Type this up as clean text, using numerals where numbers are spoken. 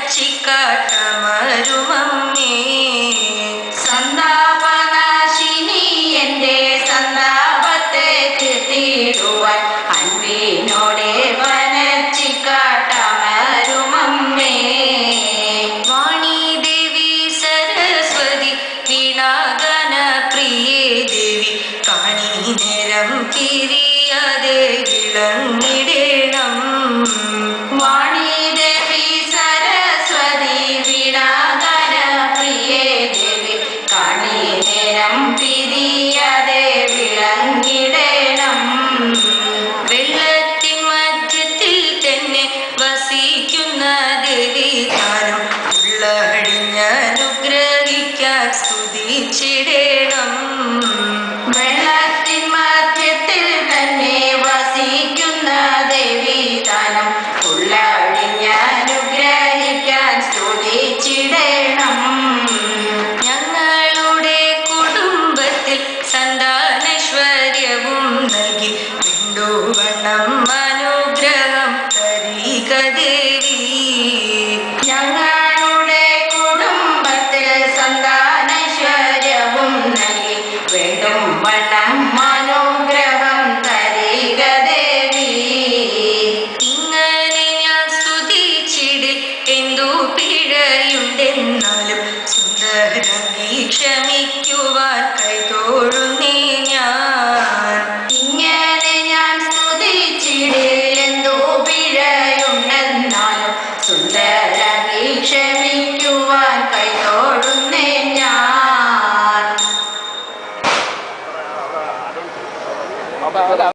വനച്ചിക്കാട്ടമരുമമ്മേ സന്താപനാശിനി എൻ്റെ സന്താപത്തെ തീർത്തിടുവാൻ അൻപിനോടെ വനച്ചിക്കാട്ടമരുമമ്മേ വാണി ദേവി സരസ്വതി വീണാഗന പ്രിയേ ദേവി കാണി നേരം പിരിയാതെ വിളങ്ങിടേണം വാണി ദേവി സരസ്വതി വീണാഗന പ്രിയേ ദേവി കാണി നേരം പിരിയാതെ വിളങ്ങിടേണം വെള്ളത്തിൻ മധ്യത്തിൽ തന്നെ വസിക്കുന്ന ദേവി താനും ഉള്ളടിഞ്ഞനുഗ്രഹിക്കാൻ സ്തുതിച്ചിടേണം വെള്ളത്തിൻ മധ്യത്തിൽ തന്നെ വസിക്കുന്ന ദേവി താനും ഉള്ളടിഞ്ഞനുഗ്രഹിക്കാൻ സ്തുതിച്ചിടേണം ഞങ്ങളുടെ കുടുംബത്തിൽ സന്താനൈശ്വര്യവും നൽകി വീണ്ടുവണ്ണം അനുഗ്രഹം തരിക ദേവി ഞങ്ങളുടെ കുടുംബത്തിൽ സന്താനൈശ്വര്യവും നൽകി വീണ്ടും വണ്ണം അനുഗ്രഹം തരിക ദേവി ഇങ്ങനെ ഞാൻ സ്തുതിച്ചിടിൽ എന്തു പിഴയുണ്ടെന്നാലും സുന്ദരങ്ങി ക്ഷമിക്കുവാൻ കൈതോഴുന്നേ ഞാൻ ഇങ്ങനെ ഞാൻ സ്തുതിച്ചിടിൽ എന്തു പിഴയുണ്ടെന്നാലും സുന്ദര